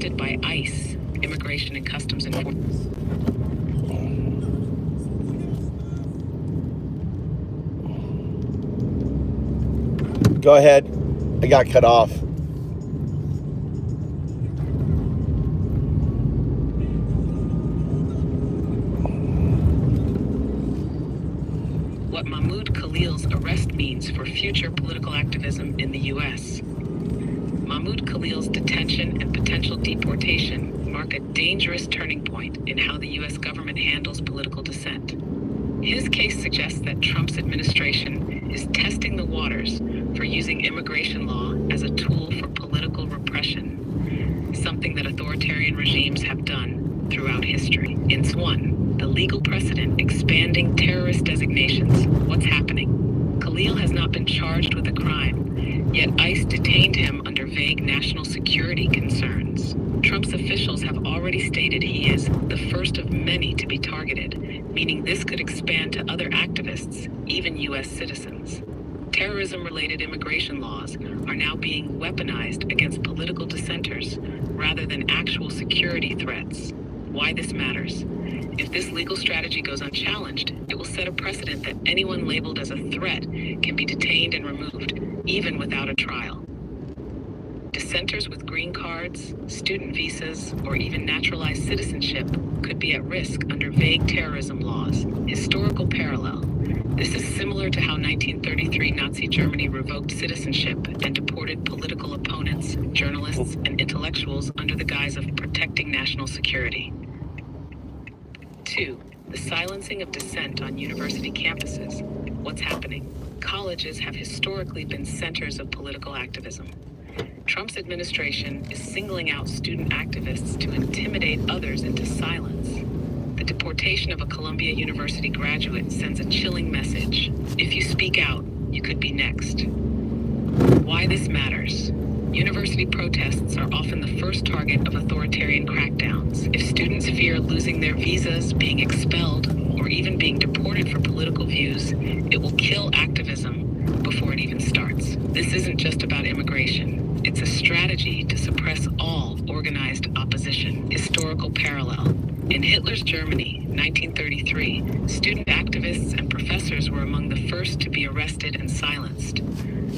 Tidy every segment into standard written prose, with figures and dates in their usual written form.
arrested by ICE, Immigration and Customs Enforcement. Go ahead. I got cut off. What Mahmoud Khalil's arrest means for future political activism in the U.S. Mahmoud Khalil's detention and potential deportation mark a dangerous turning point in how the U.S. government handles political dissent. His case suggests that Trump's administration is testing the waters for using immigration law as a tool for political repression, something that authoritarian regimes have done throughout history. Ins 1, the legal precedent expanding terrorist designations. What's happening? Khalil has not been charged with a crime, yet ICE detained him under vague national security concerns. Trump's officials have already stated he is the first of many to be targeted, meaning this could expand to other activists, even U.S. citizens. Terrorism-related immigration laws are now being weaponized against political dissenters rather than actual security threats. Why this matters? If this legal strategy goes unchallenged, it will set a precedent that anyone labeled as a threat can be detained and removed, even without a trial. Dissenters with green cards, student visas, or even naturalized citizenship could be at risk under vague terrorism laws. Historical parallel. This is similar to how 1933 Nazi Germany revoked citizenship and deported political opponents, journalists, and intellectuals under the guise of protecting national security. 2. The silencing of dissent on university campuses. What's happening? Colleges have historically been centers of political activism. Trump's administration is singling out student activists to intimidate others into silence. The deportation of a Columbia University graduate sends a chilling message. If you speak out, you could be next. Why this matters? University protests are often the first target of authoritarian crackdowns. If students fear losing their visas, being expelled, or even being deported for political views, it will kill activism before it even starts. This isn't just about immigration. It's a strategy to suppress all organized opposition. Historical parallel. In Hitler's Germany, 1933, student activists and professors were among the first to be arrested and silenced.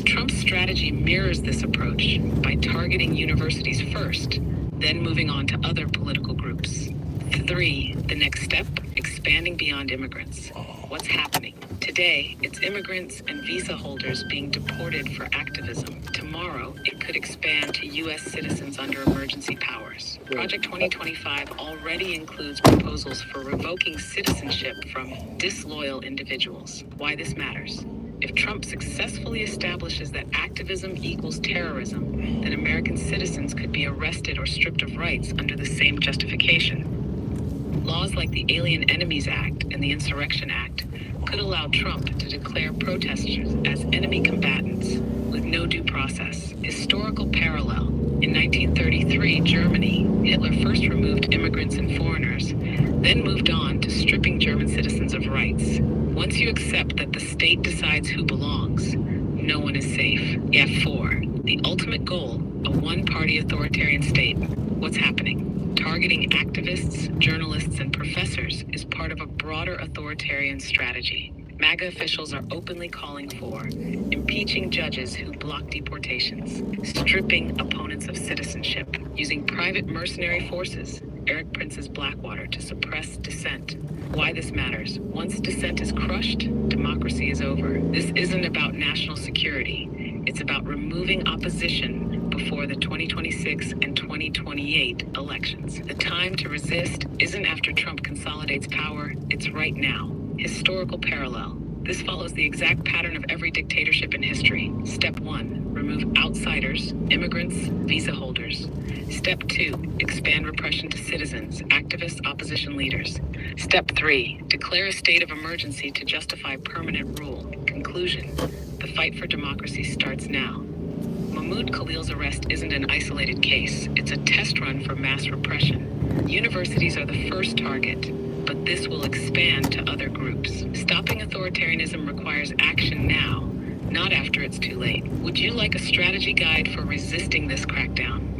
Trump's strategy mirrors this approach by targeting universities first, then moving on to other political groups. 3. The next step, expanding beyond immigrants. What's happening? Today, it's immigrants and visa holders being deported for activism. Tomorrow, it could expand to U.S. citizens under emergency powers. Project 2025 already includes proposals for revoking citizenship from disloyal individuals. Why this matters? If Trump successfully establishes that activism equals terrorism, then American citizens could be arrested or stripped of rights under the same justification. Laws like the Alien Enemies Act and the Insurrection Act could allow Trump to declare protesters as enemy combatants with no due process. Historical parallel. In 1933, Germany, Hitler first removed immigrants and foreigners, then moved on to stripping German citizens of rights. Once you accept that the state decides who belongs, no one is safe. 4. The ultimate goal, a one-party authoritarian state. What's happening? Targeting activists, journalists, and professors is part of a broader authoritarian strategy. MAGA officials are openly calling for impeaching judges who block deportations, stripping opponents of citizenship, using private mercenary forces, Eric Prince's Blackwater, to suppress dissent. Why this matters? Once dissent is crushed, democracy is over. This isn't about national security. It's about removing opposition before the 2026 and 2028 elections. The time to resist isn't after Trump consolidates power, it's right now. Historical parallel. This follows the exact pattern of every dictatorship in history. Step 1, remove outsiders, immigrants, visa holders. Step 2, expand repression to citizens, activists, opposition leaders. Step 3, declare a state of emergency to justify permanent rule. Conclusion, the fight for democracy starts now. Mahmoud Khalil's arrest isn't an isolated case. It's a test run for mass repression. Universities are the first target, but this will expand to other groups. Stopping authoritarianism requires action now, not after it's too late. Would you like a strategy guide for resisting this crackdown?